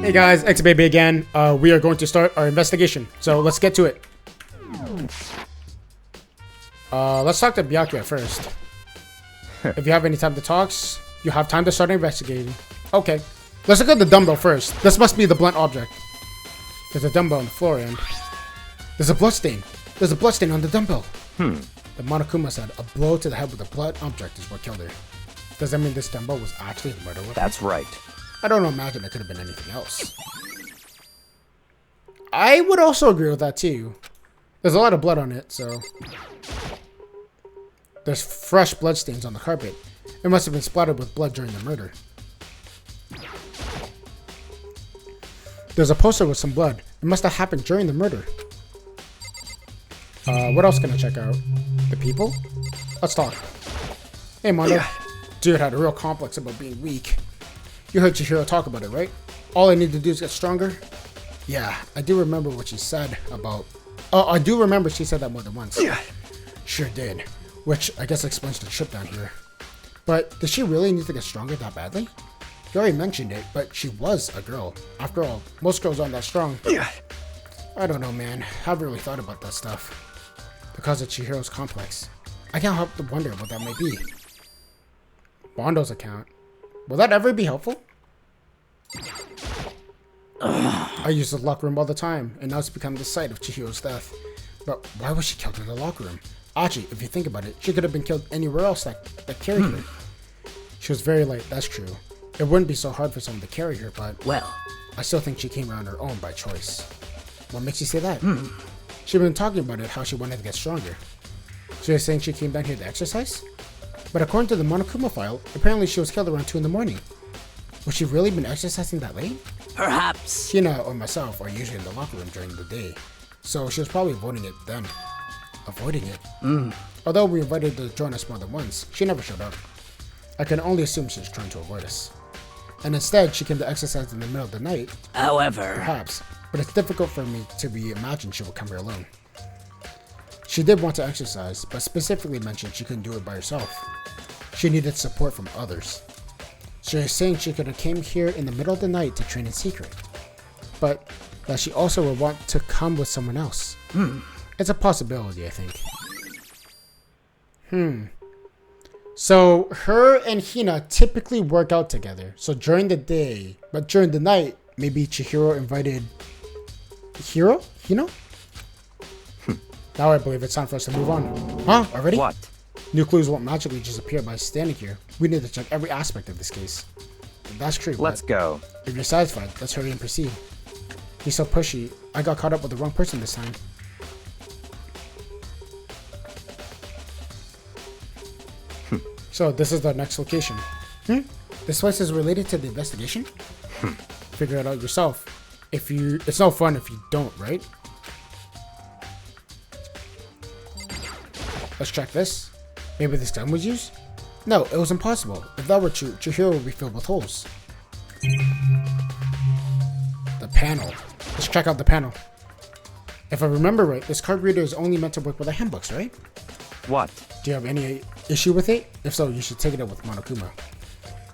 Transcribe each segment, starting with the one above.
Hey guys, xbeybae again. We are going to start our investigation, so let's get to it. Let's talk to Byakuya first. If you have any time to talk, you have time to start investigating. Okay, let's look at the dumbbell first. This must be the blunt object. There's a dumbbell on the floor and there's a blood stain. There's a blood stain on the dumbbell. The Monokuma said a blow to the head with a blunt object is what killed her. Does that mean this dumbbell was actually the murder weapon? That's right. I don't imagine it could have been anything else. I would also agree with that too. There's a lot of blood on it, so... There's fresh blood stains on the carpet. It must have been splattered with blood during the murder. There's a poster with some blood. It must have happened during the murder. What else can I check out? The people? Let's talk. Hey, Mondo. Dude had a real complex about being weak. You heard Chihiro talk about it, right? All I need to do is get stronger? Yeah, I do remember what she said about... I do remember she said that more than once. Sure did. Which I guess explains the trip down here. But does she really need to get stronger that badly? You already mentioned it, but she was a girl. After all, most girls aren't that strong. I don't know, man. I haven't really thought about that stuff. Because of Chihiro's complex. I can't help but wonder what that might be. Bondo's account. Will that ever be helpful? I use the locker room all the time, and now it's become the site of Chihiro's death. But why was she killed in the locker room? Actually, if you think about it, she could have been killed anywhere else that carried her. She was very light, that's true. It wouldn't be so hard for someone to carry her, but... Well, I still think she came around her own by choice. What makes you say that? She'd been talking about it, how she wanted to get stronger. So you're saying she came down here to exercise? But according to the Monokuma file, apparently she was killed around 2 in the morning. Would she really been exercising that late? Perhaps. Hina or myself are usually in the locker room during the day, so she was probably avoiding it then. Avoiding it? Although we invited her to join us more than once, she never showed up. I can only assume she was trying to avoid us. And instead, she came to exercise in the middle of the night. However... Perhaps, but it's difficult for me to reimagine she would come here alone. She did want to exercise, but specifically mentioned she couldn't do it by herself. She needed support from others. So you're saying she could have came here in the middle of the night to train in secret, but that she also would want to come with someone else. It's a possibility, I think. So her and Hina typically work out together. So during the day, but during the night, maybe Chihiro invited Hina? Now I believe it's time for us to move on. Huh? Already? What? New clues won't magically just appear by standing here. We need to check every aspect of this case. That's true. Let's go. If you're satisfied, let's hurry and proceed. He's so pushy. I got caught up with the wrong person this time. So this is the next location. This place is related to the investigation? Figure it out yourself. It's no fun if you don't, right? Let's check this. Maybe this gun was used? No, it was impossible. If that were true, Chihiro would be filled with holes. The panel. Let's check out the panel. If I remember right, this card reader is only meant to work with the handbooks, right? What? Do you have any issue with it? If so, you should take it up with Monokuma.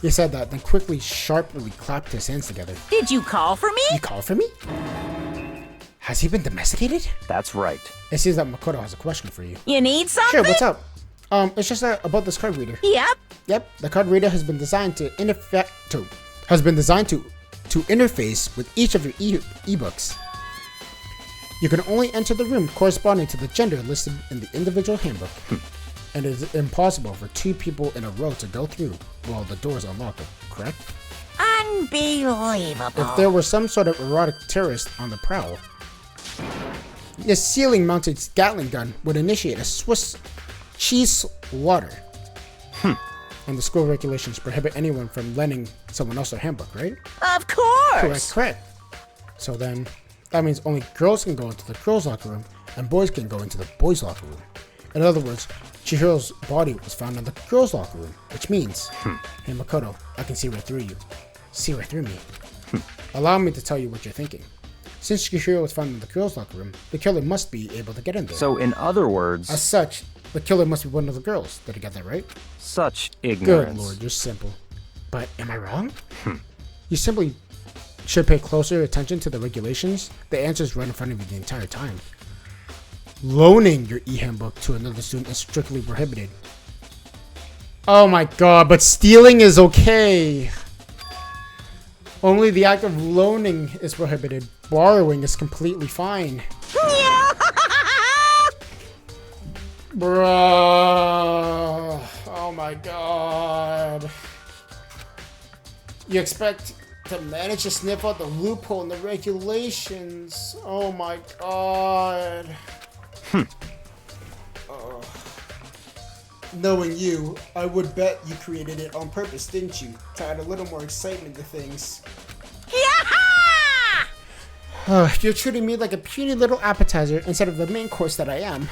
He said that, then quickly, sharply clapped his hands together. Did you call for me? You called for me? Has he been domesticated? That's right. It seems that Makoto has a question for you. You need something? Sure, what's up? It's just about this card reader. Yep. The card reader has been designed to interface with each of your ebooks. You can only enter the room corresponding to the gender listed in the individual handbook. And it is impossible for 2 people in a row to go through while the door is unlocked, correct? Unbelievable. If there were some sort of erotic terrorist on the prowl, this ceiling-mounted Gatling gun would initiate a Swiss cheese slaughter. And the school regulations prohibit anyone from lending someone else their handbook, right? Of course. Correct. So then, that means only girls can go into the girls' locker room, and boys can go into the boys' locker room. In other words, Chihiro's body was found in the girls' locker room, which means, hey Makoto, I can see right through you. See right through me. Allow me to tell you what you're thinking. Since Chihiro was found in the girls' locker room, the killer must be able to get in there. So in other words... As such, the killer must be one of the girls. Did I get that right? Such ignorance. Good lord, you're simple. But am I wrong? You simply should pay closer attention to the regulations. The answer is right in front of you the entire time. Loaning your e-handbook to another student is strictly prohibited. Oh my god, but stealing is okay. Only the act of loaning is prohibited. Borrowing is completely fine. Bruh. Oh my god. You expect to manage to sniff out the loophole in the regulations. Oh my god. Knowing you, I would bet you created it on purpose, didn't you? To add a little more excitement to things. You're treating me like a puny little appetizer instead of the main course that I am.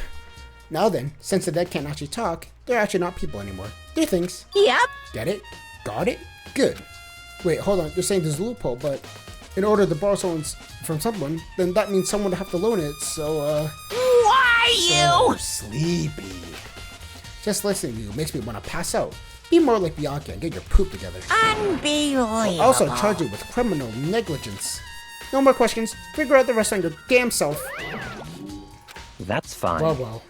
Now then, since the dead can't actually talk, they're actually not people anymore. They're things. Yep. Get it? Got it? Good. Wait, hold on. You're saying there's a loophole, but in order to borrow from someone, then that means someone would have to loan it, so, Why So you? sleepy. Just listening to you makes me want to pass out. Be more like Bianca and get your poop together. Unbelievable. I'll also charge you with criminal negligence. No more questions. Figure out the rest on your damn self. That's fine. Well.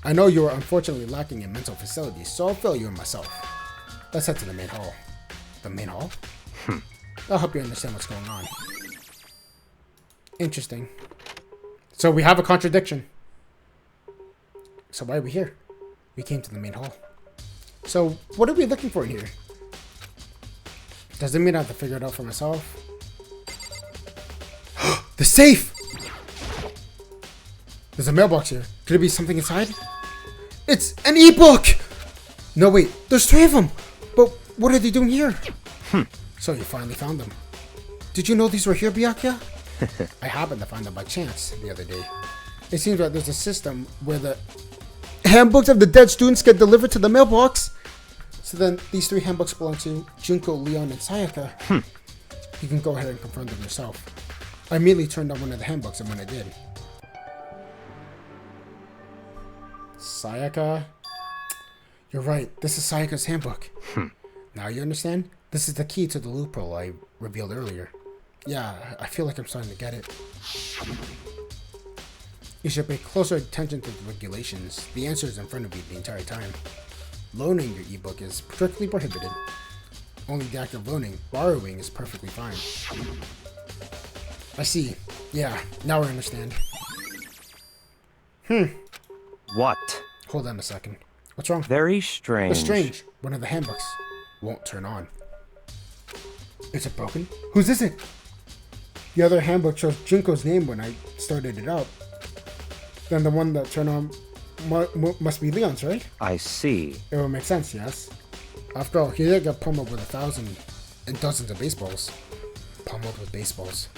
I know you are unfortunately lacking in mental facilities, so I'll fill you in myself. Let's head to the main hall. The main hall? I'll help you understand what's going on. Interesting. So we have a contradiction. So why are we here? We came to the main hall. So what are we looking for in here? Does it mean I have to figure it out for myself? The safe! There's a mailbox here. Could it be something inside? It's an ebook! No, wait. There's 3 of them! But what are they doing here? So you finally found them. Did you know these were here, Byakuya? I happened to find them by chance the other day. It seems like there's a system where the handbooks of the dead students get delivered to the mailbox. So then these 3 handbooks belong to Junko, Leon, and Sayaka. You can go ahead and confirm them yourself. I immediately turned on one of the handbooks, and when I did, Sayaka? You're right, this is Sayaka's handbook. Now you understand? This is the key to the loophole I revealed earlier. Yeah, I feel like I'm starting to get it. You should pay closer attention to the regulations. The answer is in front of you the entire time. Loaning your ebook is strictly prohibited. Only the act of loaning, borrowing is perfectly fine. I see. Yeah, now I understand. What? Hold on a second. What's wrong? Very strange. It's strange. One of the handbooks won't turn on. Is it broken? Whose is it? The other handbook shows Junko's name when I started it up. Then the one that turned on must be Leon's, right? I see. It would make sense, yes. After all, he did get pummeled with 1,000 and dozens of baseballs. Pummeled with baseballs.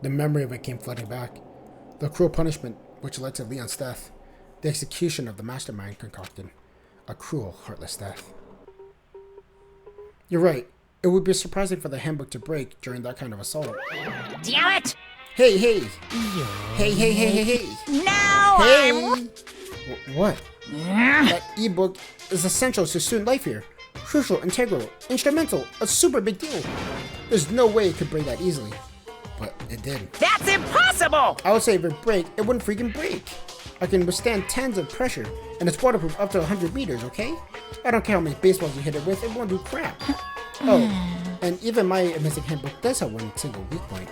The memory of it came flooding back. The cruel punishment which led to Leon's death. The execution of the mastermind concocted. A cruel, heartless death. You're right. It would be surprising for the handbook to break during that kind of assault. Damn it! Hey! Hey! Now Hey! What? That ebook is essential to student life here. Crucial, integral, instrumental, a super big deal. There's no way it could break that easily. But it did. That's impossible! I would say if it break, it wouldn't freaking break. I can withstand tons of pressure, and it's waterproof up to 100 meters, okay? I don't care how many baseballs you hit it with, it won't do crap. Oh, and even my missing handbook does have one single weak point.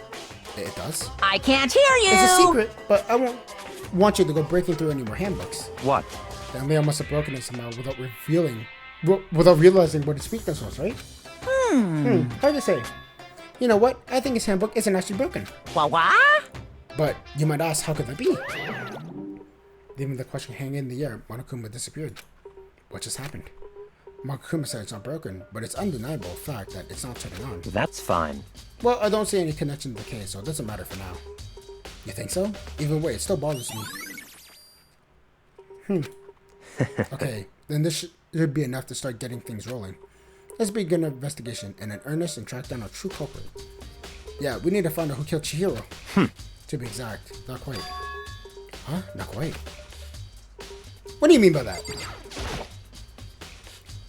It does? I can't hear you! It's a secret, but I won't want you to go breaking through any more handbooks. What? Then Leo must have broken it somehow without realizing what its weakness was, right? Hard to say. You know what? I think his handbook isn't actually broken. What? But you might ask, how could that be? Leaving the question hanging in the air, Monokuma disappeared. What just happened? Monokuma said it's not broken, but it's undeniable fact that it's not turning on. That's fine. Well, I don't see any connection to the case, so it doesn't matter for now. You think so? Either way, it still bothers me. Okay, then this should be enough to start getting things rolling. Let's begin an investigation in an earnest and track down a true culprit. Yeah, we need to find out who killed Chihiro. To be exact, not quite. Huh? Not quite. What do you mean by that?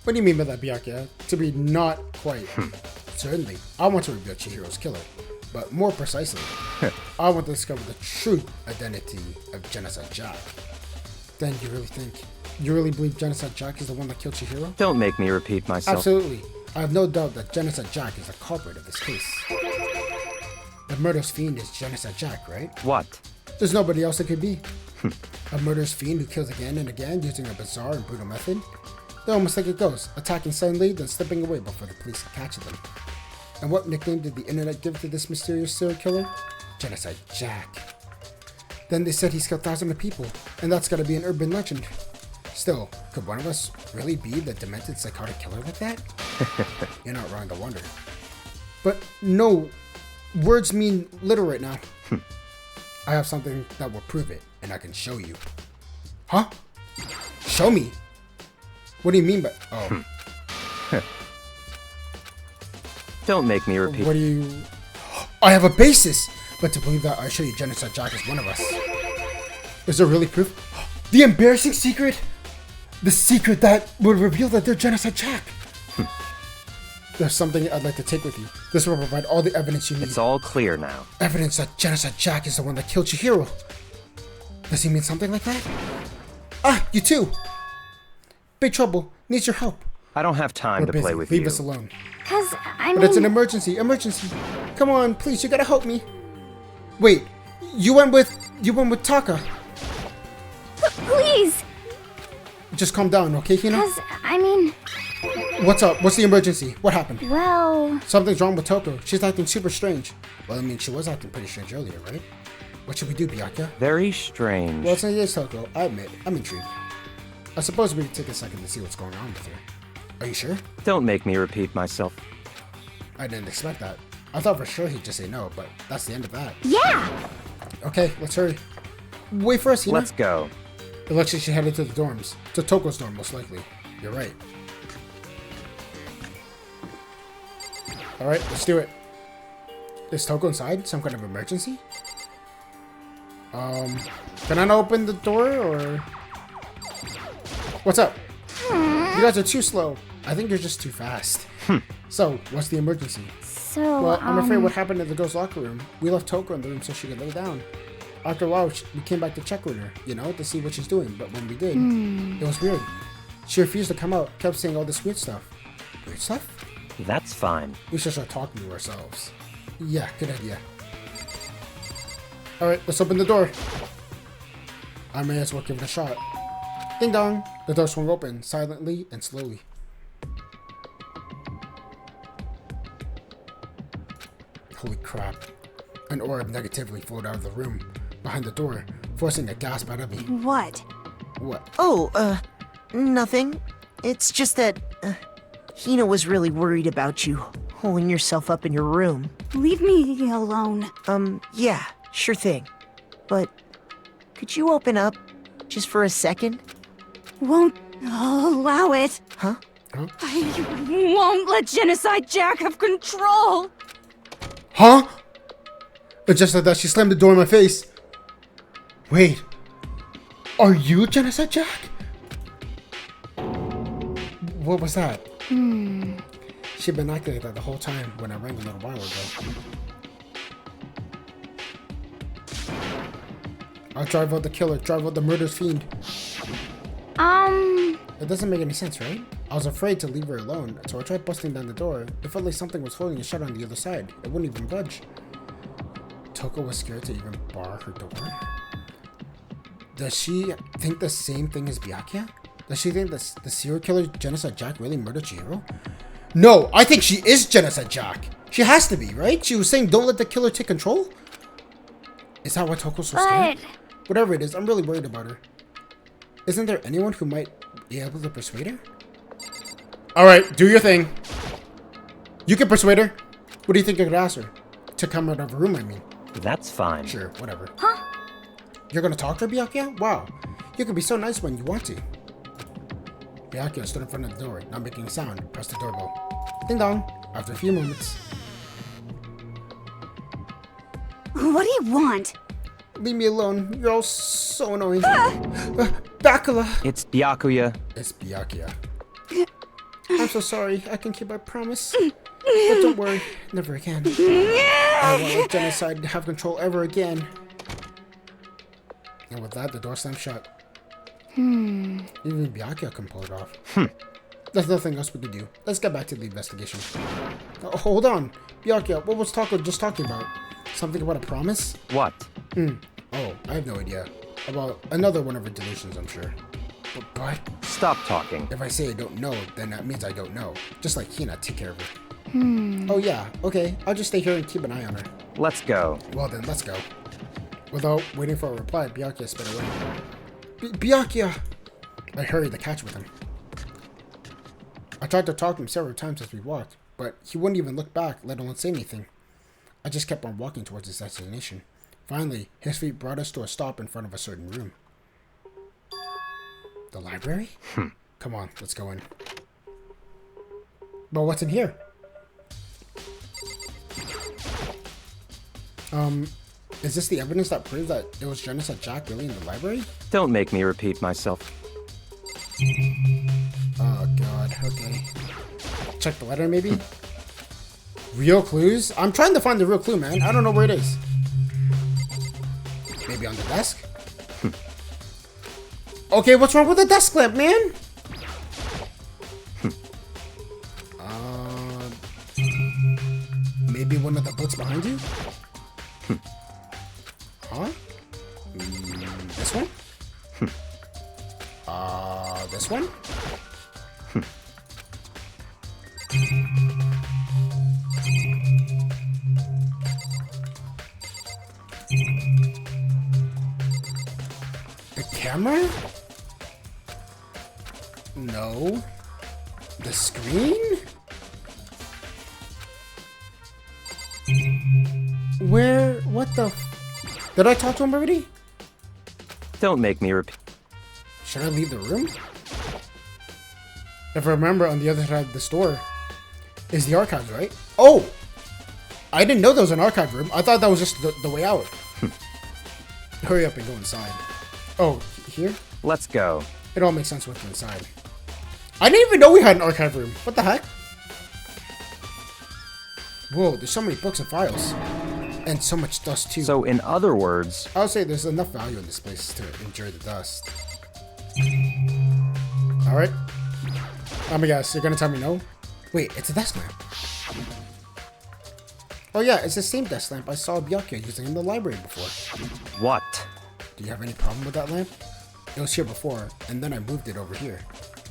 What do you mean by that, Byakuya? To be not quite. Certainly, I want to reveal Chihiro's killer, but more precisely, I want to discover the true identity of Genocide Jack. Then you really believe Genocide Jack is the one that killed Chihiro? Don't make me repeat myself. Absolutely. I have no doubt that Genocide Jack is the culprit of this case. The murderous fiend is Genocide Jack, right? What? There's nobody else it could be. A murderous fiend who kills again and again using a bizarre and brutal method. They're almost like a ghost, attacking suddenly, then slipping away before the police can catch them. And what nickname did the internet give to this mysterious serial killer? Genocide Jack. Then they said he's killed thousands of people, and that's gotta be an urban legend. Still, could one of us really be the demented psychotic killer like that? You're not wrong to wonder. But no, words mean little right now. I have something that will prove it, and I can show you. Huh? Show me? What do you mean by... Oh. Don't make me repeat. What do you... I have a basis! But to believe that, I show you Genocide Jack is one of us. Is there really proof? The embarrassing secret? The secret that would reveal that they're Genocide Jack! There's something I'd like to take with you. This will provide all the evidence you need. It's all clear now. Evidence that Genocide Jack is the one that killed Chihiro. Does he mean something like that? Ah, you too! Big trouble. Needs your help. I don't have time to play with Leave you. us alone. Cause, I But mean... it's an emergency. Emergency. Come on, please. You gotta help me. Wait. You went with Taka. Please! Just calm down, okay, Hina? Cause, I mean... What's up? What's the emergency? What happened? Well... Something's wrong with Toko. She's acting super strange. Well, I mean, she was acting pretty strange earlier, right? What should we do, Byakuya? Very strange. Well, it's not just Toko. I admit, I'm intrigued. I suppose we could take a second to see what's going on with her. Are you sure? Don't make me repeat myself. I didn't expect that. I thought for sure he'd just say no, but that's the end of that. Yeah! Okay, let's hurry. Wait for us, Hina. Let's go. It looks like she headed to the dorms. To Toko's dorm, most likely. You're right. Alright, let's do it. Is Toko inside? Some kind of emergency? Can I not open the door, or... What's up? You guys are too slow. I think you're just too fast. So, what's the emergency? So, Well, I'm afraid what happened in the girls' locker room. We left Toko in the room so she could lay down. After a while, we came back to check with her, you know, to see what she's doing. But when we did, it was weird. She refused to come out, kept saying all this weird stuff. Weird stuff? That's fine. We should start talking to ourselves. Yeah, good idea. Alright, let's open the door. I may as well give it a shot. Ding dong! The door swung open, silently and slowly. Holy crap. An aura of negativity flowed out of the room, behind the door, forcing a gasp out of me. what? What? Oh, nothing. It's just that, Hina was really worried about you, holding yourself up in your room. Leave me alone. Yeah, sure thing. But, could you open up, just for a second? Won't allow it. Huh? I won't let Genocide Jack have control. Huh? And just like that, she slammed the door in my face. Wait. Are you Genocide Jack? What was that? She'd been acting like that the whole time when I rang a little while ago. I'll drive out the killer, drive out the murderous fiend. It doesn't make any sense, right? I was afraid to leave her alone, so I tried busting down the door. It felt like something was holding it shut on the other side. It wouldn't even budge. Toko was scared to even bar her door. Does she think the same thing as Byakuya? Does she think the serial killer Genocide Jack really murdered Chihiro? No, I think she is Genocide Jack. She has to be, right? She was saying don't let the killer take control? Is that why Toko's so scared? Whatever it is, I'm really worried about her. Isn't there anyone who might be able to persuade her? Alright, do your thing. You can persuade her. What do you think I could ask her? To come out of her room, I mean. That's fine. Sure, whatever. Huh? You're gonna talk to her, Byakuya? Wow. You can be so nice when you want to. Byakuya stood in front of the door, not making a sound. Pressed the doorbell. Ding dong. After a few moments. What do you want? Leave me alone. You're all so annoying. Bakula. It's Byakuya. It's Byakuya. I'm so sorry. I can keep my promise. But don't worry, never again. I won't let genocide have control ever again. And with that, the door slammed shut. Even Byakuya can pull it off. There's nothing else we can do. Let's get back to the investigation. Oh, hold on. Byakuya, what was Taco just talking about? Something about a promise? What? Oh, I have no idea. About another one of her delusions, I'm sure. But Stop talking. if I say I don't know, then that means I don't know. Just like Hina, take care of her. Oh yeah, okay. I'll just stay here and keep an eye on her. Let's go. Well then, let's go. Without waiting for a reply, Byakuya sped away. Byakuya! I hurried to catch with him. I tried to talk to him several times as we walked, but he wouldn't even look back, let alone say anything. I just kept on walking towards his destination. Finally, his feet brought us to a stop in front of a certain room. The library? Come on, let's go in. But what's in here? Is this the evidence that proves that it was Genocide Jack really in the library? Don't make me repeat myself. Oh god, okay. Check the letter maybe? Real clues? I'm trying to find the real clue, man. I don't know where it is. Maybe on the desk? Okay, what's wrong with the desk lamp, man? Maybe one of the books behind you? Huh? This one? This one? The camera? No. The screen? Where? What the? Did I talk to him already? Don't make me repeat. Should I leave the room? If I remember, on the other side of the store is the archives, right? Oh! I didn't know there was an archive room. I thought that was just the way out. Hurry up and go inside. Oh, here? Let's go. It all makes sense with you inside. I didn't even know we had an archive room. What the heck? Whoa, there's so many books and files. And so much dust too. So in other words, I would say there's enough value in this place to endure the dust. Alright. Let me guess, you're gonna tell me no? Wait, it's a desk lamp. Oh yeah, it's the same desk lamp I saw Byakuya using in the library before. what? Do you have any problem with that lamp? It was here before, and then I moved it over here.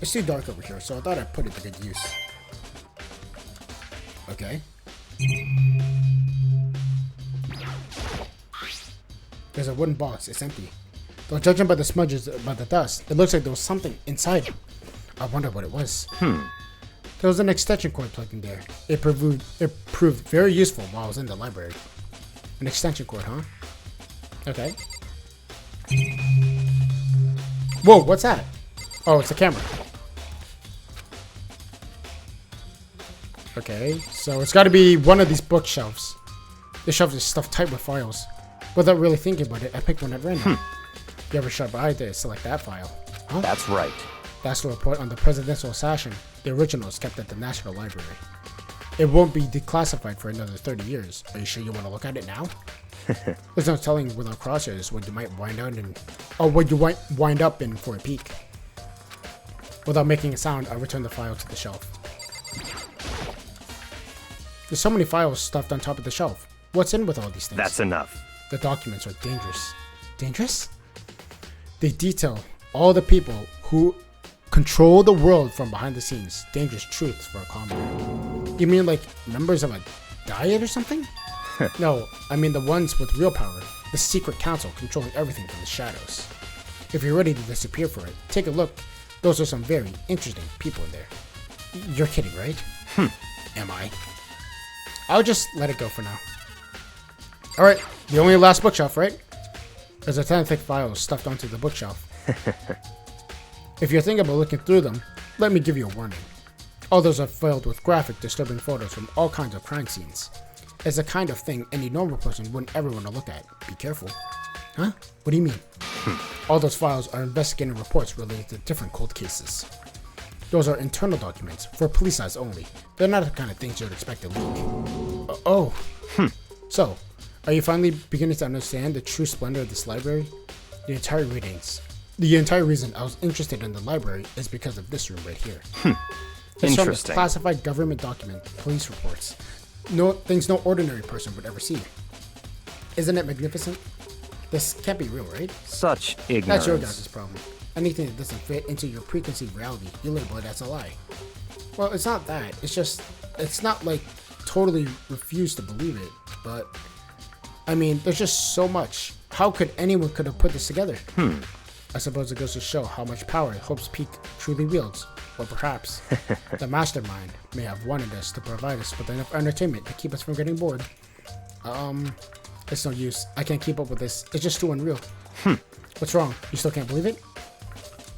It's too dark over here, so I thought I'd put it to good use. Okay. There's a wooden box. It's empty. Though judging by the smudges, by the dust, it looks like there was something inside. I wonder what it was. There was an extension cord plugged in there. It proved very useful while I was in the library. An extension cord, huh? Okay. Whoa, what's that? Oh, it's a camera. Okay, so it's got to be one of these bookshelves. The shelf is stuffed tight with files. Without really thinking about it, I picked one at random. You ever sharp eye to select that file? Huh? That's right. That's the report on the presidential assassin. The original is kept at the National Library. It won't be declassified for another 30 years. Are you sure you want to look at it now? There's no telling without crosshairs what you might wind out in, or what you might wind up in for a peek. Without making a sound, I return the file to the shelf. There's so many files stuffed on top of the shelf. What's in with all these things? That's enough. The documents are dangerous. Dangerous? They detail all the people who control the world from behind the scenes. Dangerous truths for a commoner. You mean like members of a diet or something? No, I mean the ones with real power. The secret council controlling everything from the shadows. If you're ready to disappear for it, take a look. Those are some very interesting people in there. You're kidding, right? Am I? I'll just let it go for now. Alright, the only last bookshelf, right? There's a 10 thick files stuffed onto the bookshelf. If you're thinking about looking through them, let me give you a warning. All those are filled with graphic, disturbing photos from all kinds of crime scenes. It's the kind of thing any normal person wouldn't ever want to look at. Be careful. Huh? What do you mean? All those files are investigating reports related to different cold cases. Those are internal documents, for police eyes only. They're not the kind of things you'd expect to leak. So, are you finally beginning to understand the true splendor of this library? The entire reason I was interested in the library is because of this room right here. It's from Interesting. classified government document, police reports. Things no ordinary person would ever see. Isn't it magnificent? This can't be real, right? Such That's ignorance. your guys' problem. Anything that doesn't fit into your preconceived reality, you label it as a lie. Well, it's not that. It's just, it's not like totally refuse to believe it, but I mean, there's just so much. How could anyone could have put this together? I suppose it goes to show how much power Hope's Peak truly wields. Or perhaps the mastermind may have wanted us to provide us with enough entertainment to keep us from getting bored. It's no use. I can't keep up with this. It's just too unreal. What's wrong? You still can't believe it?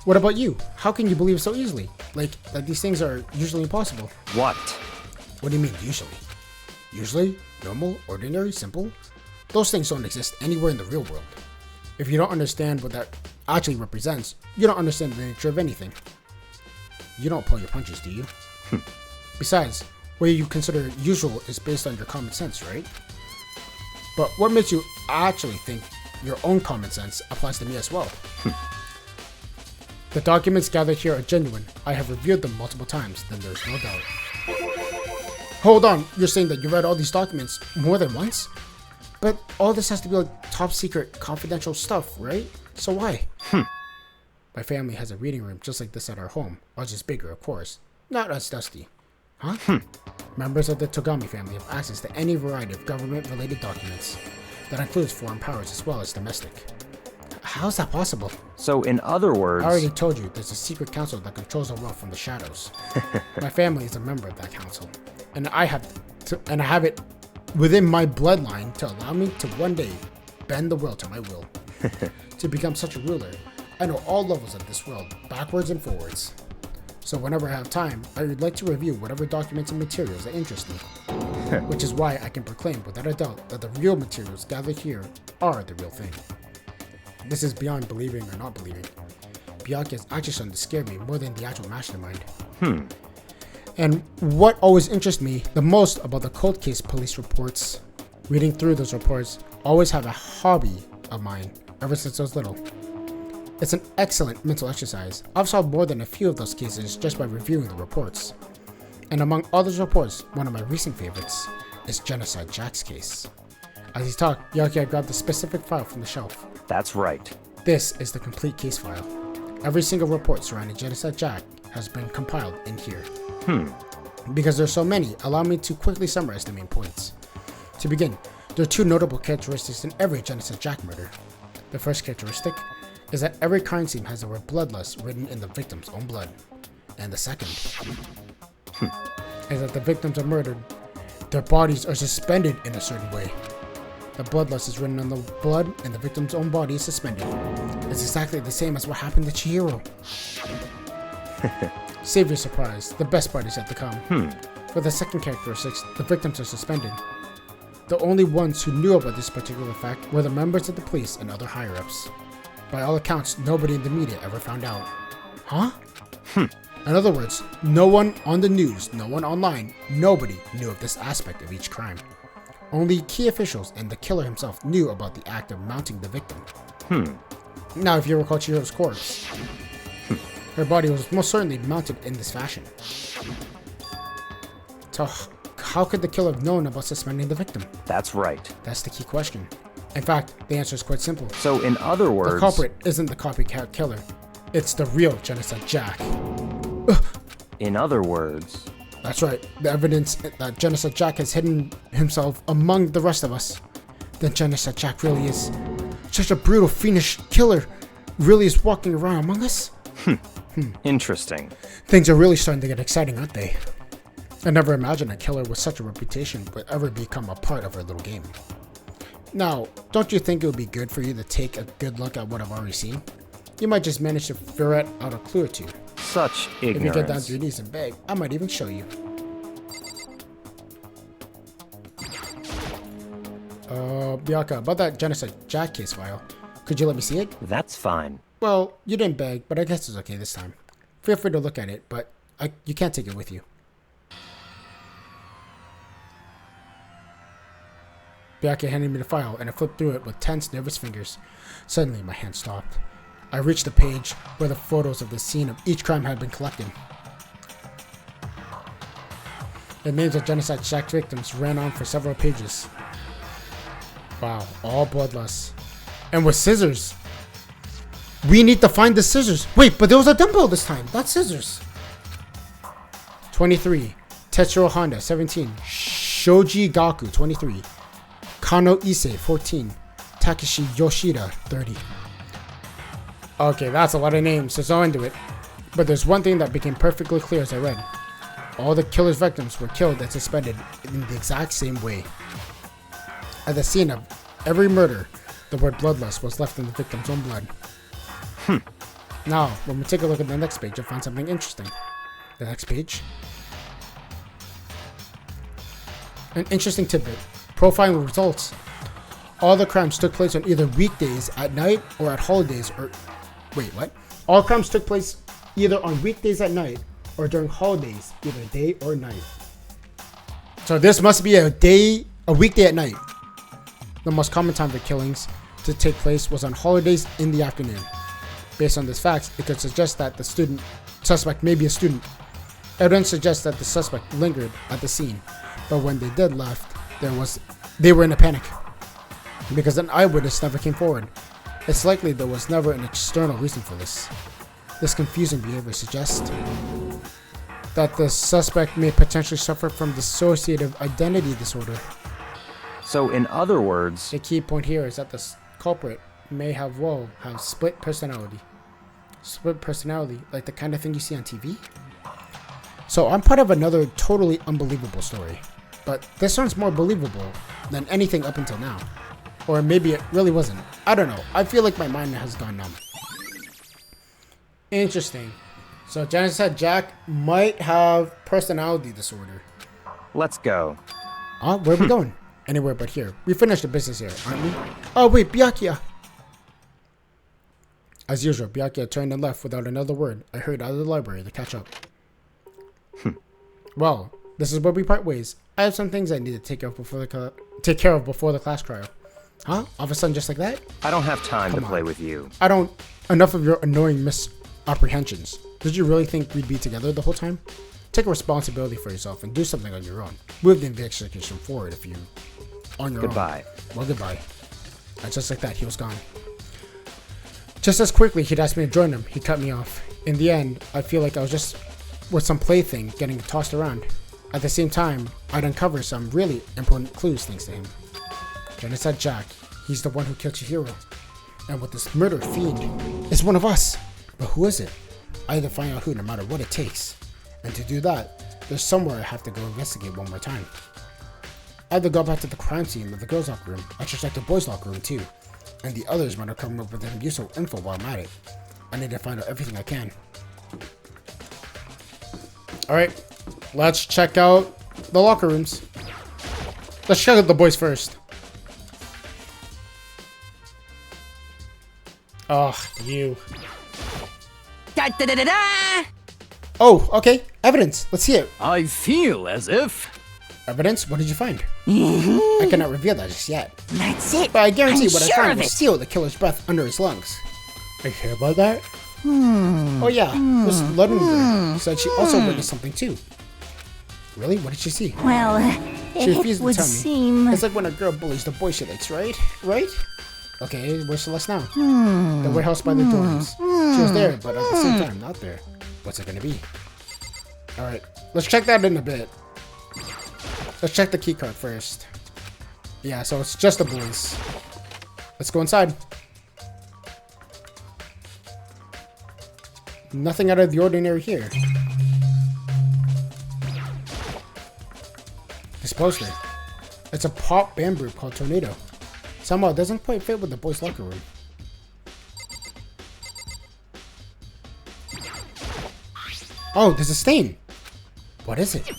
What about you? How can you believe so easily? Like these things are usually impossible. What? What do you mean, usually? Usually? Normal? Ordinary? Simple? Those things don't exist anywhere in the real world. If you don't understand what that actually represents, you don't understand the nature of anything. You don't pull your punches, do you? Besides, what you consider usual is based on your common sense, right? But what makes you actually think your own common sense applies to me as well? The documents gathered here are genuine. I have reviewed them multiple times, then there's no doubt. Hold on, you're saying that you read all these documents more than once? But all this has to be like top secret, confidential stuff, right? So why? My family has a reading room just like this at our home. Ours is bigger, of course. Not as dusty. Huh? Members of the Togami family have access to any variety of government-related documents. That includes foreign powers as well as domestic. How's that possible? So in other words... I already told you there's a secret council that controls the world from the shadows. My family is a member of that council, and I have it within my bloodline to allow me to one day bend the world to my will. To become such a ruler, I know all levels of this world, backwards and forwards. So whenever I have time, I would like to review whatever documents and materials that interest me. Which is why I can proclaim without a doubt that the real materials gathered here are the real thing. This is beyond believing or not believing. Byakuya is actually starting to scare me more than the actual mastermind. And what always interests me the most about the cold case police reports, reading through those reports, always have a hobby of mine ever since I was little. It's an excellent mental exercise. I've solved more than a few of those cases just by reviewing the reports. And among all those reports, one of my recent favorites is Genocide Jack's case. As he talked, Byakuya grabbed the specific file from the shelf. That's right. This is the complete case file. Every single report surrounding Genocide Jack has been compiled in here. Because there's so many, allow me to quickly summarize the main points. To begin, there are two notable characteristics in every Genocide Jack murder. The first characteristic is that every crime scene has the word bloodlust written in the victim's own blood. And the second is that the victims are murdered, their bodies are suspended in a certain way. The bloodlust is written on the blood and the victim's own body is suspended. It's exactly the same as what happened to Chihiro. Save your surprise, the best part is yet to come. For the second characteristic, the victims are suspended. The only ones who knew about this particular fact were the members of the police and other higher-ups. By all accounts, nobody in the media ever found out. Huh? In other words, no one on the news, no one online, nobody knew of this aspect of each crime. Only key officials and the killer himself knew about the act of mounting the victim. Now, if you recall Chihiro's corpse, her body was most certainly mounted in this fashion. So, how could the killer have known about suspending the victim? That's right. That's the key question. In fact, the answer is quite simple. So in other words... The culprit isn't the copycat killer. It's the real Genocide Jack. In other words... That's right. The evidence that Genocide Jack has hidden himself among the rest of us. Then Genocide Jack really is such a brutal, fiendish killer. Really is walking around among us? Interesting. Things are really starting to get exciting, aren't they? I never imagined a killer with such a reputation would ever become a part of our little game. Now, don't you think it would be good for you to take a good look at what I've already seen? You might just manage to ferret out a clue or two. Such ignorance. If you get down to your knees and beg, I might even show you. Byakuya, about that Genocide Jack case file, could you let me see it? That's fine. Well, you didn't beg, but I guess it's okay this time. Feel free to look at it, but You can't take it with you. Byakuya handed me the file, and I flipped through it with tense, nervous fingers. Suddenly, my hand stopped. I reached the page where the photos of the scene of each crime had been collected. The names of genocide shack victims ran on for several pages. Wow, all bloodlust. And with scissors. We need to find the scissors. Wait, but there was a dumbbell this time, not scissors. 23. Tetsuro Honda, 17. Shoji Gaku, 23. Kano Ise, 14. Takeshi Yoshida, 30. Okay, that's a lot of names, so I'll into it. But there's one thing that became perfectly clear as I read. All the killer's victims were killed and suspended in the exact same way. At the scene of every murder, the word bloodlust was left in the victim's own blood. Now, when we take a look at the next page, you'll find something interesting. The next page. An interesting tidbit. Profiling results. All the crimes took place on either weekdays at night or at holidays or... Wait, what? All crimes took place either on weekdays at night or during holidays, either day or night. So this must be a weekday at night. The most common time for killings to take place was on holidays in the afternoon. Based on this fact, it could suggest that the suspect may be a student. Evidence suggests that the suspect lingered at the scene, but when they did left, they were in a panic because an eyewitness never came forward. It's likely there was never an external reason for this. This confusing behavior suggests that the suspect may potentially suffer from dissociative identity disorder. So, in other words, The key point here is that the culprit may have split personality. Split personality, like the kind of thing you see on TV? So I'm part of another totally unbelievable story, but this one's more believable than anything up until now. Or maybe it really wasn't. I don't know. I feel like my mind has gone numb. Interesting. So Genocide Jack might have personality disorder. let's go. Where are we going? Anywhere but here. We finished the business here, aren't we? Oh wait, Byakuya! As usual, Byakuya turned and left without another word. I hurried out of the library to catch up. Well, this is where we part ways. I have some things I need to take care of before the class trial. Huh? All of a sudden, just like that? I don't have time to Come on. play with you. I don't... Enough of your annoying misapprehensions. Did you really think we'd be together the whole time? Take responsibility for yourself and do something on your own. Move the investigation forward if you... on your Goodbye. own. Well, goodbye. And just like that, he was gone. Just as quickly he'd asked me to join him, he cut me off. In the end, I feel like I was just with some plaything getting tossed around. At the same time, I'd uncover some really important clues thanks to him. Genocide Jack, he's the one who killed Chihiro. And with this murder fiend, is one of us. But who is it? I have to find out who no matter what it takes. And to do that, there's somewhere I have to go investigate one more time. I have to go back to the crime scene of the girls' locker room. I should check the boys' locker room too. And the others might have come up with some useful info while I'm at it. I need to find out everything I can. Alright, let's check out the locker rooms. Let's check out the boys first. Oh, you. Da da da da da! Oh, okay. Evidence. Let's see it. I feel as if... Evidence? What did you find? I cannot reveal that just yet. That's it. But I guarantee I'm what sure I find of will it. steal the killer's breath under his lungs. Are you sure about that? Oh yeah, this London girl said she also witnessed something too. Really? What did she see? Well, She it refused to would tell me. seem... It's like when a girl bullies the boy she likes, right? Right? Okay, where's Celeste now? The warehouse by the dorms. She was there, but at the same time, not there. What's it gonna be? Alright, let's check that in a bit. Let's check the keycard first. Yeah, so it's just the boys. Let's go inside. Nothing out of the ordinary here. This poster. It's a pop band group called Tornado. Somehow it doesn't quite fit with the boys' locker room. Oh, there's a stain. What is it?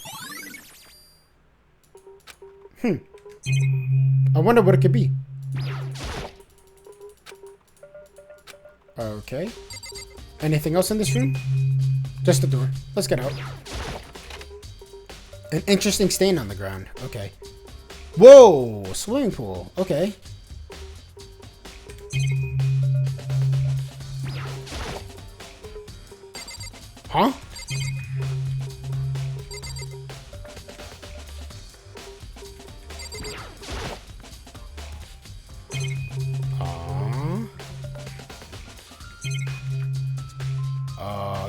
I wonder what it could be. Okay. Anything else in this room? Just the door. Let's get out. An interesting stain on the ground. Okay. Whoa! Swimming pool. Okay. Huh?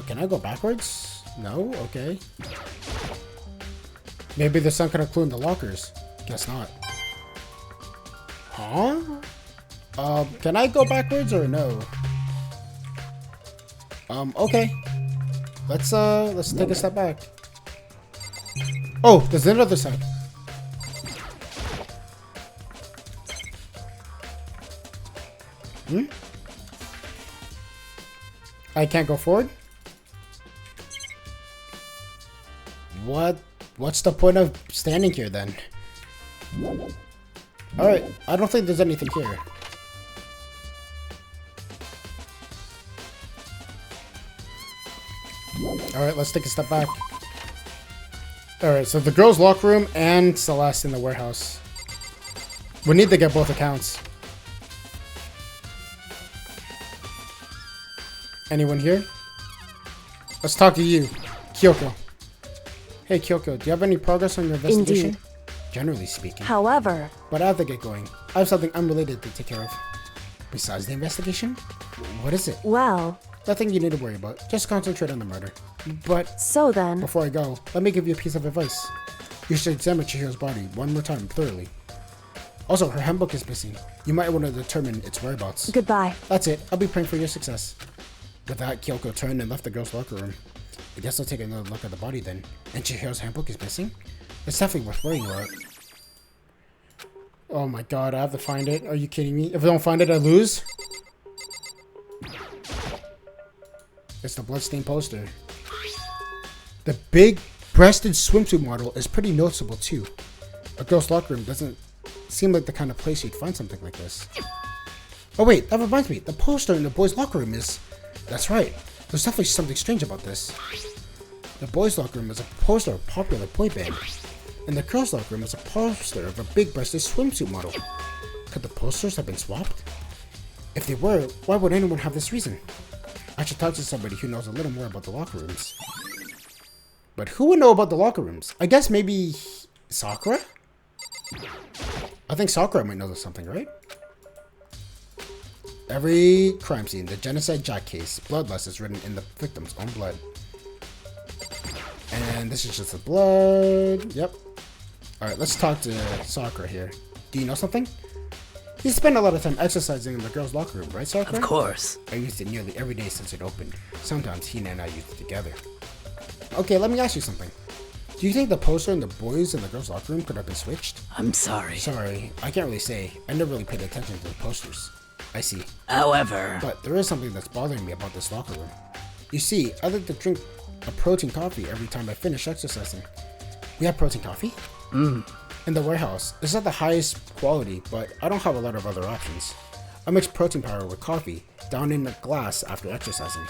Can I go backwards? No? Okay. Maybe there's some kind of clue in the lockers. Guess not. Huh? Can I go backwards or no? Okay. Let's take a step back. Oh, there's another side. Hmm? I can't go forward? What's the point of standing here then? Alright, I don't think there's anything here. Alright, let's take a step back. Alright, so the girls' locker room and Celeste in the warehouse. We need to get both accounts. Anyone here? Let's talk to you, Kyoko. Hey Kyoko, do you have any progress on your investigation? Indeed. Generally speaking. However, But I have to get going. I have something unrelated to take care of. Besides the investigation? What is it? well, Nothing you need to worry about. Just concentrate on the murder. But so then, before I go, let me give you a piece of advice. You should examine Chihiro's body one more time thoroughly. Also, her handbook is missing. You might want to determine its whereabouts. goodbye. That's it. I'll be praying for your success. With that, Kyoko turned and left the girls' locker room. I guess I'll take another look at the body then. And Chihiro's handbook is missing? It's definitely worth worrying about. Oh my god, I have to find it. Are you kidding me? If I don't find it, I lose? It's the bloodstained poster. The big-breasted swimsuit model is pretty noticeable too. A girl's locker room doesn't seem like the kind of place you'd find something like this. Oh wait, that reminds me. The poster in the boys' locker room is... That's right. There's definitely something strange about this. The boys' locker room is a poster of a popular boy band. And the girls' locker room is a poster of a big-breasted swimsuit model. Could the posters have been swapped? If they were, why would anyone have this reason? I should talk to somebody who knows a little more about the locker rooms. But who would know about the locker rooms? I guess maybe... Sakura? I think Sakura might know something, right? Every crime scene, the genocide Jack case, bloodlust is written in the victim's own blood. And this is just the blood. Yep. Alright, let's talk to Sakura here. Do you know something? You spend a lot of time exercising in the girls' locker room, right, Sakura? Of course. I used it nearly every day since it opened. Sometimes Hina and I used it together. Okay, let me ask you something. Do you think the poster in the boys' and the girls' locker room could have been switched? I'm sorry. Sorry, I can't really say. I never really paid attention to the posters. I see. However, But there is something that's bothering me about this locker room. You see, I like to drink a protein coffee every time I finish exercising. We have protein coffee? In the warehouse. It's not the highest quality, but I don't have a lot of other options. I mix protein powder with coffee down in a glass after exercising.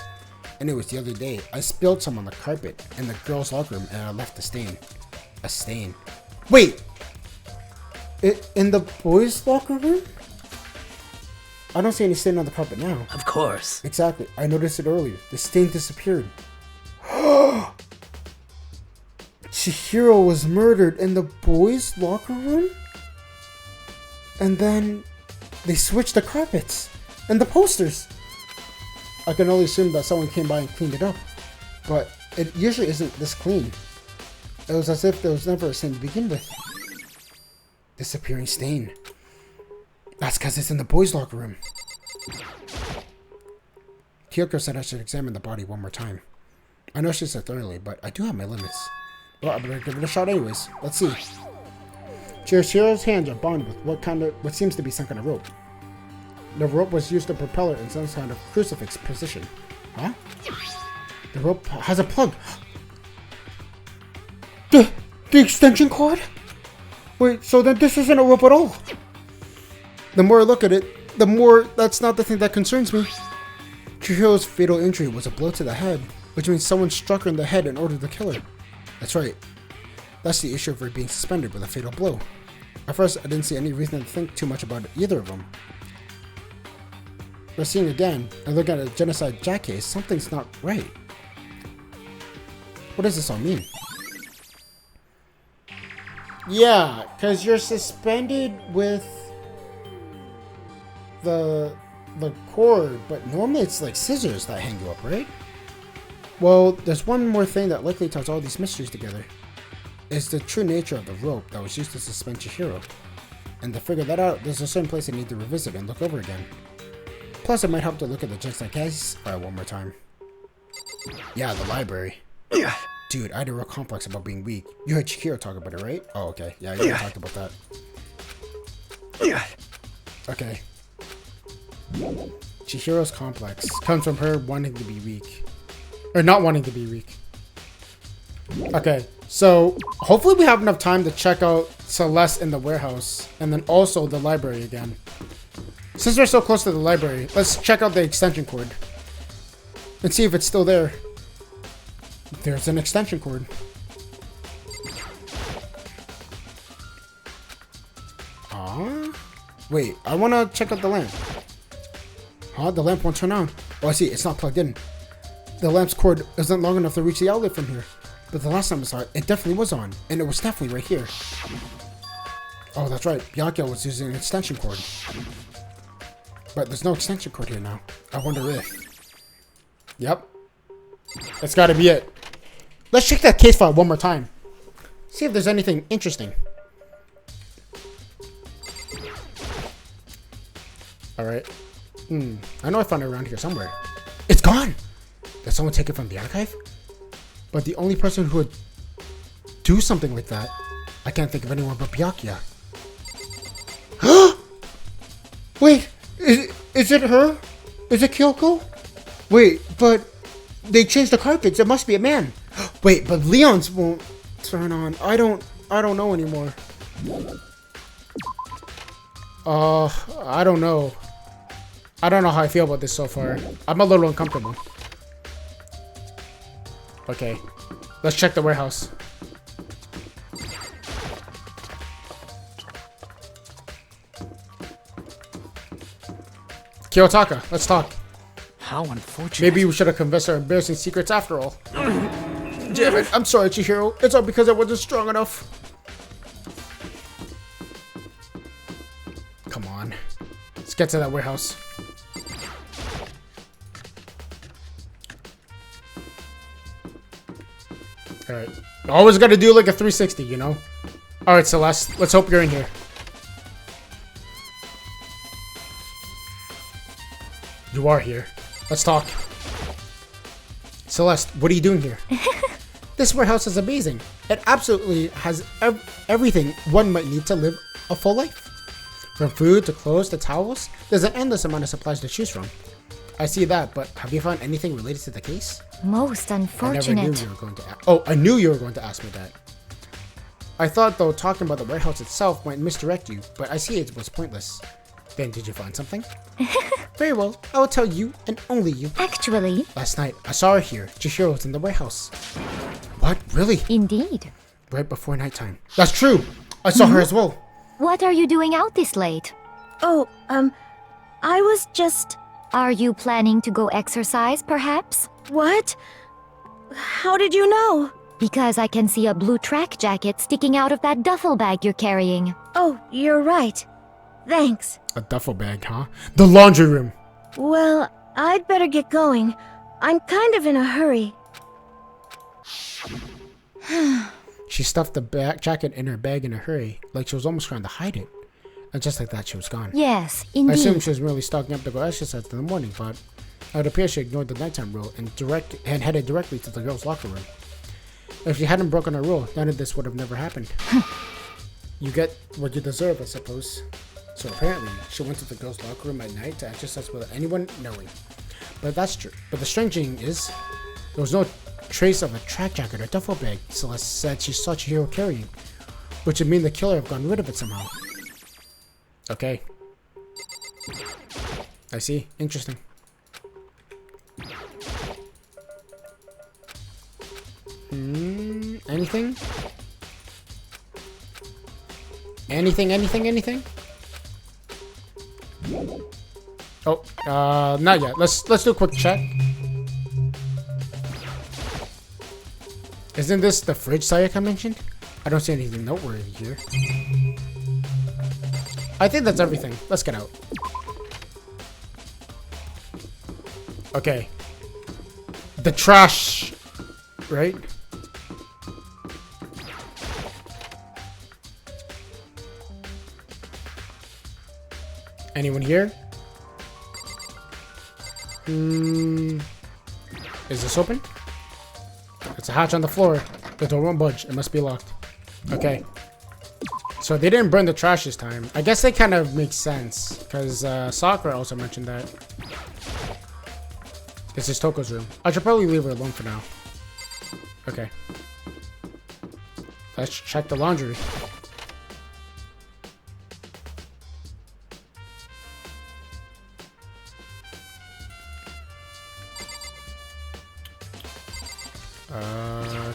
Anyways, the other day, I spilled some on the carpet in the girls' locker room and I left a stain. A stain. Wait! In the boys' locker room? I don't see any stain on the carpet now. of course. Exactly. I noticed it earlier. The stain disappeared. Chihiro was murdered in the boys' locker room? And then they switched the carpets and the posters. I can only assume that someone came by and cleaned it up. But it usually isn't this clean. It was as if there was never a stain to begin with. Disappearing stain. That's because it's in the boys' locker room. Kyoko said I should examine the body one more time. I know she said thoroughly, but I do have my limits. Well, I better give it a shot anyways. Let's see. Chihiro's hands are bound with what seems to be some kind of rope. The rope was used to propel her in some kind of crucifix position. Huh? The rope has a plug. The extension cord? Wait, so then this isn't a rope at all. The more I look at it, the more that's not the thing that concerns me. Chihiro's fatal injury was a blow to the head. which means someone struck her in the head in order to kill her. That's right. That's the issue of her being suspended with a fatal blow. At first, I didn't see any reason to think too much about either of them. But seeing again, and looking at a genocide Jack case, something's not right. What does this all mean? Yeah, because you're suspended with the cord, but normally it's like scissors that hang you up, right? Well, there's one more thing that likely ties all these mysteries together. It's the true nature of the rope that was used to suspend Chihiro. And to figure that out, there's a certain place I need to revisit and look over again. Plus, it might help to look at the genocide case file one more time. Yeah, the library. Dude, I had a real complex about being weak. You heard Chihiro talk about it, right? Oh, okay. Yeah, you talked about that. Okay. Chihiro's complex comes from her wanting to be weak. Or not wanting to be weak. Okay, so hopefully we have enough time to check out Celeste in the warehouse. And then also the library again. Since we're so close to the library, let's check out the extension cord. And see if it's still there. There's an extension cord. Wait, I want to check out the lamp. The lamp won't turn on. Oh, I see, it's not plugged in. The lamp's cord isn't long enough to reach the outlet from here. But the last time I saw it, it definitely was on. And it was definitely right here. Oh, that's right. Byakuya was using an extension cord. But there's no extension cord here now. I wonder if... Yep. That's gotta be it. Let's check that case file one more time. See if there's anything interesting. Alright. I know I found it around here somewhere. It's gone! Did someone take it from the archive? But the only person who would do something like that, I can't think of anyone but Byakuya. Wait! Is it her? Is it Kyoko? Wait, but they changed the carpets. It must be a man. Wait, but Leon's won't turn on. I don't know anymore. I don't know. I don't know how I feel about this so far. I'm a little uncomfortable. Okay, let's check the warehouse. Kiyotaka, let's talk. How unfortunate. Maybe we should have confessed our embarrassing secrets after all. Damn it, I'm sorry, Chihiro. It's all because I wasn't strong enough. Come on. Let's get to that warehouse. Alright. Always gotta do like a 360, you know? Alright, Celeste. Let's hope you're in here. You are here. Let's talk. Celeste, what are you doing here? This warehouse is amazing. It absolutely has everything one might need to live a full life. From food to clothes to towels, there's an endless amount of supplies to choose from. I see that, but have you found anything related to the case? Most unfortunate. I never knew you were going to ask. Oh, I knew you were going to ask me that. I thought, though, talking about the warehouse itself might misdirect you, but I see it was pointless. Then did you find something? Very well, I will tell you, and only you. Actually... Last night, I saw her here. Chihiro was in the warehouse. What? Really? Indeed. Right before nighttime. That's true! I saw her as well. What are you doing out this late? Oh, I was just... Are you planning to go exercise, perhaps? What? How did you know? Because I can see a blue track jacket sticking out of that duffel bag you're carrying. Oh, you're right. Thanks. A duffel bag, huh? The laundry room! Well, I'd better get going. I'm kind of in a hurry. She stuffed the jacket in her bag in a hurry, like she was almost trying to hide it. And just like that, she was gone. Yes, I indeed. assumed she was merely stocking up to go exercise in the morning, but it would appear she ignored the nighttime rule and headed directly to the girls' locker room. If she hadn't broken her rule, none of this would have never happened. You get what you deserve, I suppose. So apparently, she went to the girls' locker room at night to exercise without anyone knowing. But that's true. But the strange thing is, there was no trace of a track jacket or duffel bag Celeste said she saw Chihiro carrying, which would mean the killer have gotten rid of it somehow. Okay. I see. Interesting. Anything? Anything? Oh, not yet. Let's do a quick check. Isn't this the fridge Sayaka mentioned? I don't see anything noteworthy here. I think that's everything. Let's get out. Okay. The trash, right? Anyone here? Is this open? It's a hatch on the floor. The door won't budge. It must be locked. Okay. So they didn't burn the trash this time. I guess that kind of makes sense. Because Sakura also mentioned that. This is Toko's room. I should probably leave her alone for now. Okay. Let's check the laundry.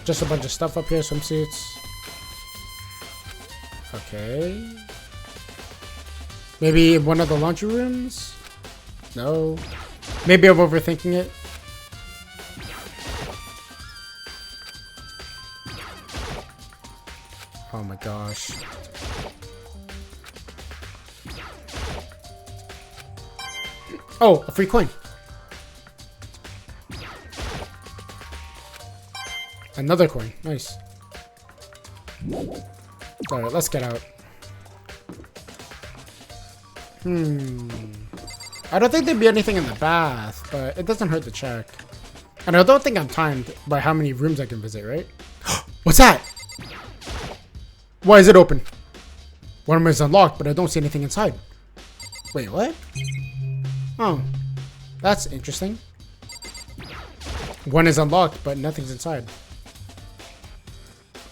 Just a bunch of stuff up here, swimsuits. Okay. Maybe one of the laundry rooms? No. Maybe I'm overthinking it. Oh my gosh. Oh, a free coin. Another coin. Nice. Alright, let's get out. I don't think there'd be anything in the bath, but it doesn't hurt to check. And I don't think I'm timed by how many rooms I can visit, right? What's that? Why is it open? One of them is unlocked, but I don't see anything inside. Wait, what? Oh, that's interesting. One is unlocked, but nothing's inside.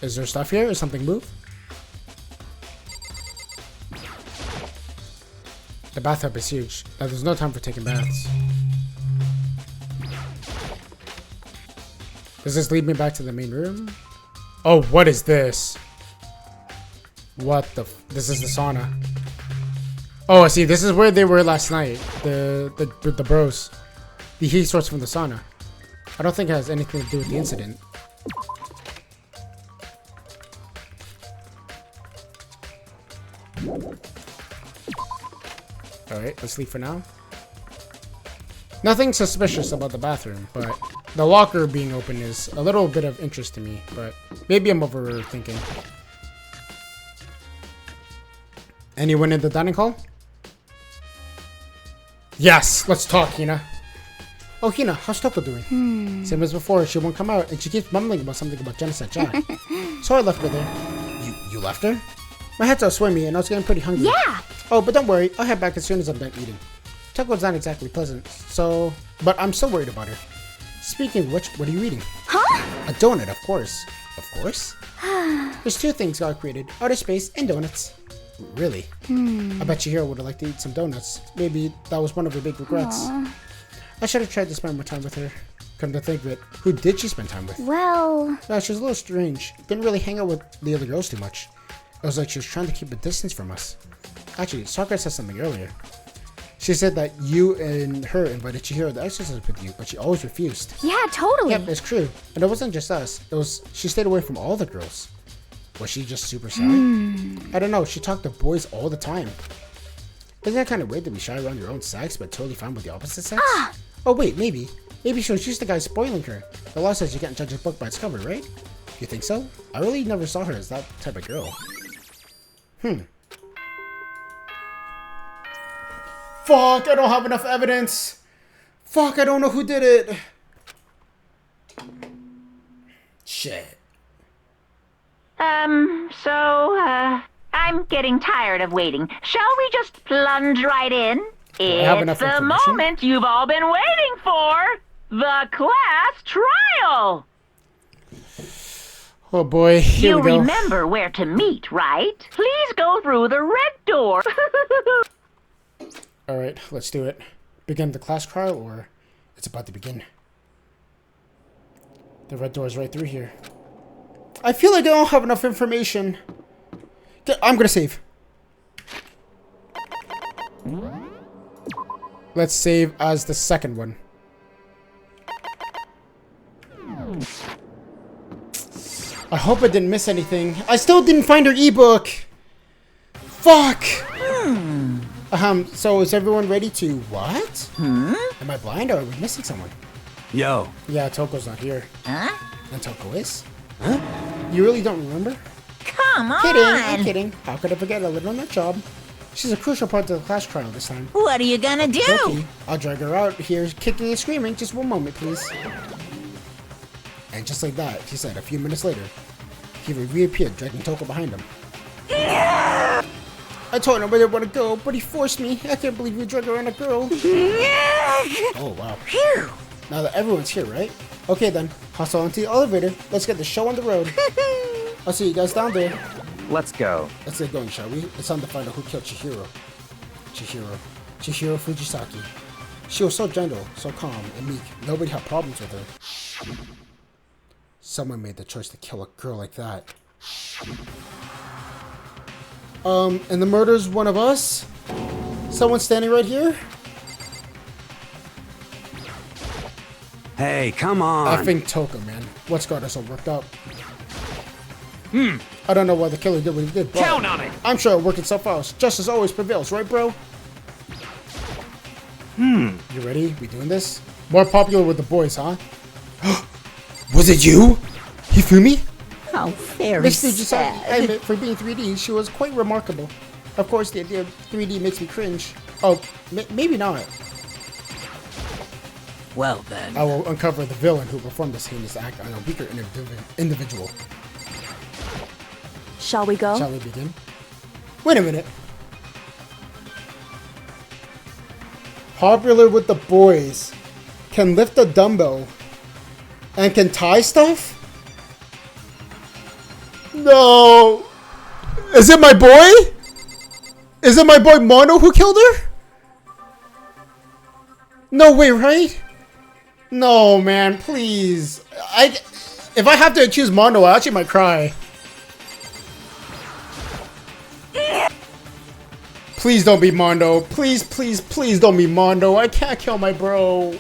Is there stuff here? Is something move? The bathtub is huge. There's no time for taking baths. Does this lead me back to the main room? Oh, what is this? What the this is the sauna. Oh, I see. This is where they were last night. The bros. The heat source from the sauna. I don't think it has anything to do with the incident. Alright, let's leave for now. Nothing suspicious about the bathroom, but the locker being open is a little bit of interest to me, but maybe I'm overthinking. Anyone in the dining hall? Yes, let's talk, Hina. Oh, Hina, how's Toko doing? Same as before, she won't come out, and she keeps mumbling about something about Genocide Jack. So I left her there. You left her? My head's all swimmy, and I was getting pretty hungry. Yeah! Oh, but don't worry, I'll head back as soon as I'm done eating. Toko's not exactly pleasant, so... But I'm still worried about her. Speaking of which, what are you eating? Huh? A donut, of course. Of course? There's two things God created, outer space and donuts. Really? I bet Chihiro would have liked to eat some donuts. Maybe that was one of her big regrets. I should have tried to spend more time with her. Come to think of it, who did she spend time with? Well... Yeah, she was a little strange. Didn't really hang out with the other girls too much. It was like she was trying to keep a distance from us. Actually, Sakura said something earlier. She said that you and her invited Chihiro to exercise with you, but she always refused. Yeah, totally. Yep, it's true. And it wasn't just us. It was she stayed away from all the girls. Was she just super shy? I don't know. She talked to boys all the time. Isn't that kind of weird to be shy around your own sex, but totally fine with the opposite sex? Oh wait, maybe. Maybe she was just the guy spoiling her. The law says you can't judge a book by its cover, right? You think so? I really never saw her as that type of girl. Fuck, I don't have enough evidence. Fuck, I don't know who did it. Shit. I'm getting tired of waiting. Shall we just plunge right in? It's the moment you've all been waiting for. The class trial. Oh boy, here we go. You remember where to meet, right? Please go through the red door. Alright, let's do it. Begin the class trial, or it's about to begin. The red door is right through here. I feel like I don't have enough information. I'm gonna save. Let's save as the second one. I hope I didn't miss anything. I still didn't find her ebook. Fuck. So is everyone ready to what? Am I blind or are we missing someone? Yo. Yeah, Toko's not here. Huh? And Toko is? Huh? You really don't remember? Come on! Kidding, I'm kidding. How could I forget a little nut job? She's a crucial part of the class trial this time. What are you gonna do? Okay, I'll drag her out here, kicking and screaming. Just one moment, please. And just like that, he said, a few minutes later, he reappeared, dragging Toko behind him. I told him I didn't want to go, but he forced me. I can't believe you dragged around a girl. Oh, wow. Now that everyone's here, right? Okay then, hustle onto the elevator. Let's get the show on the road. I'll see you guys down there. Let's go. Let's get going, shall we? It's time to find out who killed Chihiro. Chihiro Fujisaki. She was so gentle, so calm, and meek. Nobody had problems with her. Someone made the choice to kill a girl like that. And the murder's one of us? Someone standing right here? Hey, come on. I think Toko, man. What's got us all worked up? I don't know why the killer did what he did, but Count on it. I'm sure it'll work itself out. Justice always prevails, right, bro? You ready? We doing this? More popular with the boys, huh? Was it you? Hifumi? How very Miss Fujisaki, sad. I admit, for being 3D, she was quite remarkable. Of course, the idea of 3D makes me cringe. Oh, maybe not. Well then. I will uncover the villain who performed this heinous act on a weaker individual. Shall we go? Shall we begin? Wait a minute. Popular with the boys. Can lift a dumbbell. And can tie stuff? No. Is it my boy? Is it my boy Mono who killed her? No way, right? No, man, please. If I have to choose Mono, I actually might cry. Please don't be Mondo. Please, please, please don't be Mondo. I can't kill my bro.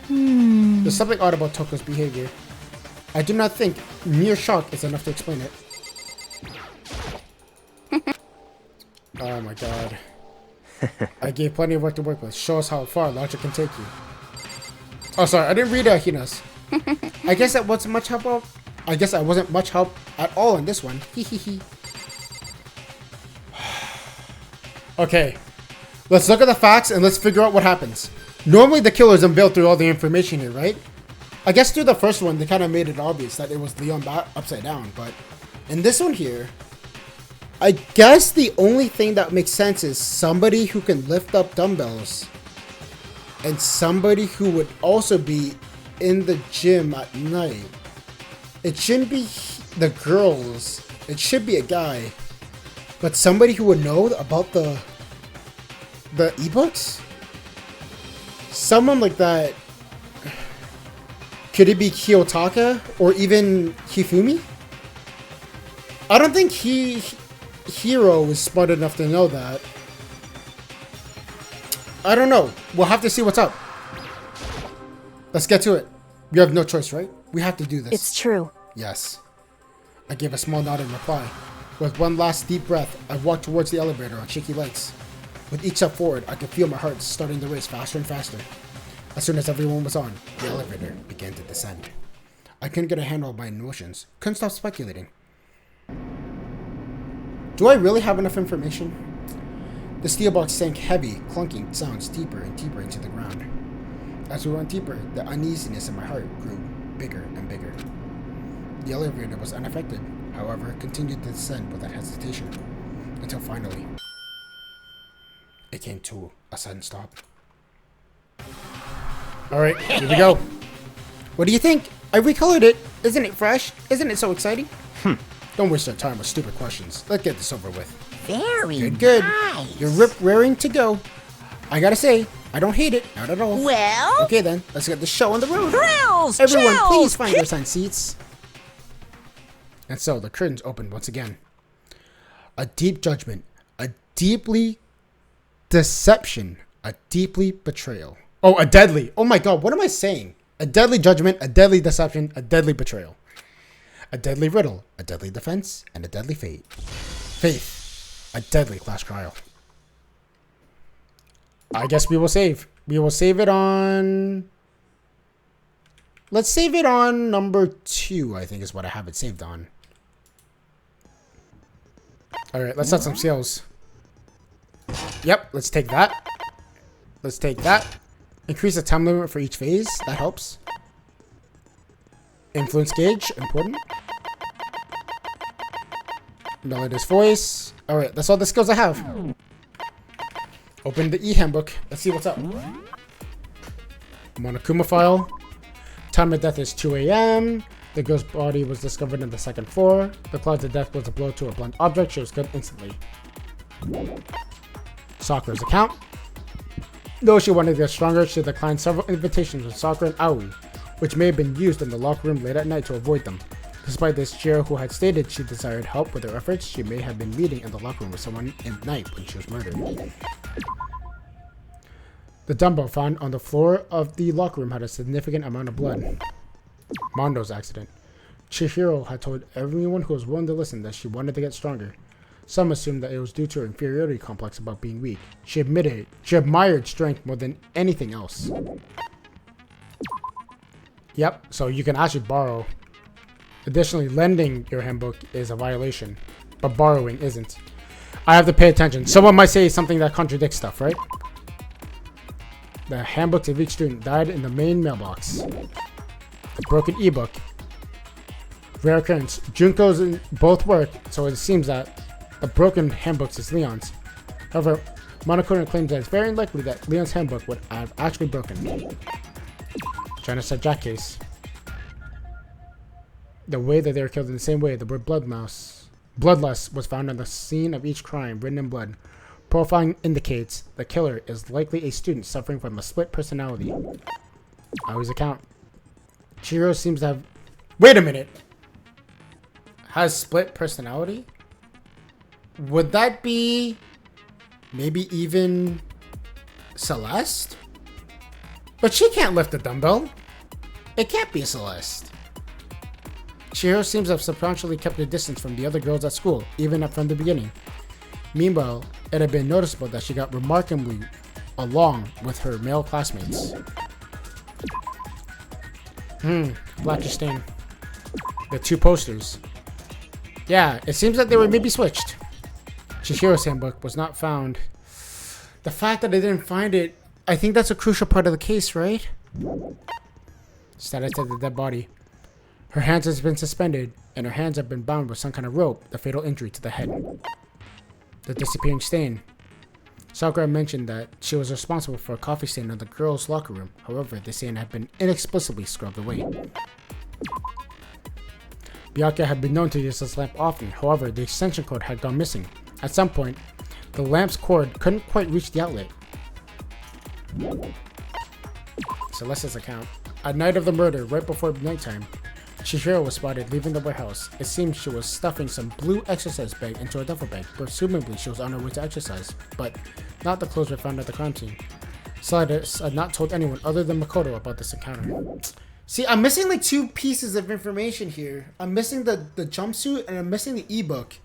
There's something odd about Toko's behavior. I do not think mere shock is enough to explain it. Oh my god. I gave plenty of work to work with. Show us how far logic can take you. Oh, sorry. I didn't read Hina's. I guess that wasn't much help. I guess I wasn't much help at all in this one. Hehehe. Okay, let's look at the facts and let's figure out what happens. Normally the killer's unveiled through all the information here, right? I guess through the first one they kind of made it obvious that it was Leon upside down, but in this one here, I guess the only thing that makes sense is somebody who can lift up dumbbells and somebody who would also be in the gym at night. It shouldn't be the girls, it should be a guy. But somebody who would know about the ebooks? Someone like that. Could it be Kiyotaka or even Hifumi? I don't think Hiro is smart enough to know that. I don't know. We'll have to see what's up. Let's get to it. You have no choice, right? We have to do this. It's true. Yes. I gave a small nod in reply. With one last deep breath, I walked towards the elevator on shaky legs. With each step forward, I could feel my heart starting to race faster and faster. As soon as everyone was on, the elevator began to descend. I couldn't get a handle on my emotions. Couldn't stop speculating. Do I really have enough information? The steel box sank heavy, clunking sounds deeper and deeper into the ground. As we went deeper, the uneasiness in my heart grew bigger and bigger. The elevator was unaffected. However, it continued to descend without hesitation, until finally, it came to a sudden stop. Alright, here we go. What do you think? I recolored it. Isn't it fresh? Isn't it so exciting? Don't waste our time with stupid questions. Let's get this over with. Very Good. nice. You're raring to go. I gotta say, I don't hate it. Not at all. Well, Okay then, let's get the show on the road. thrills, Everyone, chills, please find your assigned seats. And so the curtains opened once again. A deep judgment, a deeply deception, a deeply betrayal. Oh, a deadly. Oh my god, what am I saying? A deadly judgment, a deadly deception, a deadly betrayal. A deadly riddle, a deadly defense, and a deadly fate. Faith, a deadly class trial. I guess we will save. We will save it on... Let's save it on number 2, I think is what I have it saved on. Alright, let's set some skills. Yep, let's take that. Let's take that. Increase the time limit for each phase. That helps. Influence gauge, important. Melody's voice. Alright, that's all the skills I have. Open the e-handbook. Let's see what's up. Monokuma file. Time of death is 2 a.m. The girl's body was discovered on the 2nd floor. The cause of death was a blow to a blunt object. She was killed instantly. Sakura's account. Though she wanted to get stronger, she declined several invitations from Sakura and Aoi, which may have been used in the locker room late at night to avoid them. Despite this, Chihiro, who had stated she desired help with her efforts, she may have been meeting in the locker room with someone at night when she was murdered. The dumbbell found on the floor of the locker room had a significant amount of blood. Mondo's accident. Chihiro had told everyone who was willing to listen that she wanted to get stronger. Some assumed that it was due to her inferiority complex about being weak. She admitted it. She admired strength more than anything else. Yep, so you can actually borrow. Additionally, lending your handbook is a violation, but borrowing isn't. I have to pay attention. Someone might say something that contradicts stuff, right? The handbooks of each student died in the main mailbox. The broken ebook. Rare occurrence. Junko's in both work, so it seems that the broken handbooks is Leon's. However, Monokuma claims that it's very unlikely that Leon's handbook would have actually broken. Genocide Jack case. The way that they were killed in the same way, the word bloodlust was found on the scene of each crime, written in blood. Profiling indicates the killer is likely a student suffering from a split personality. Aoi's account. Chihiro seems to have... Wait a minute! Has split personality? Would that be... maybe even... Celeste? But she can't lift a dumbbell. It can't be Celeste. Chihiro seems to have subconsciously kept a distance from the other girls at school, even from the beginning. Meanwhile, it had been noticeable that she got remarkably along with her male classmates. Black stain. The 2 posters. Yeah, it seems that they were maybe switched. Chihiro's handbook was not found. The fact that they didn't find it, I think that's a crucial part of the case, right? Status of the dead body. Her hands have been suspended, and her hands have been bound with some kind of rope, the fatal injury to the head. The disappearing stain. Sakura mentioned that she was responsible for a coffee stain in the girls' locker room. However, the stain had been inexplicably scrubbed away. Byakuya had been known to use this lamp often. However, the extension cord had gone missing. At some point, the lamp's cord couldn't quite reach the outlet. Celeste's account. At night of the murder, right before nighttime, Chihiro was spotted leaving the warehouse. It seemed she was stuffing some blue exercise bag into a duffel bag. Presumably, she was on her way to exercise, but not the clothes were found at the crime scene. Celeste had not told anyone other than Makoto about this encounter. See, I'm missing like 2 pieces of information here. I'm missing the jumpsuit and I'm missing the ebook.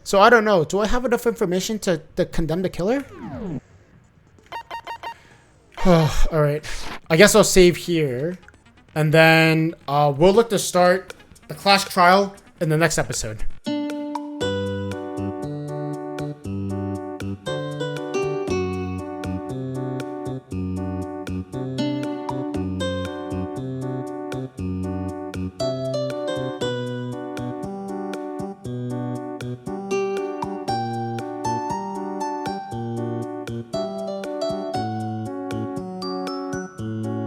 So I don't know. Do I have enough information to condemn the killer? Alright. I guess I'll save here. And then we'll look to start the class trial in the next episode.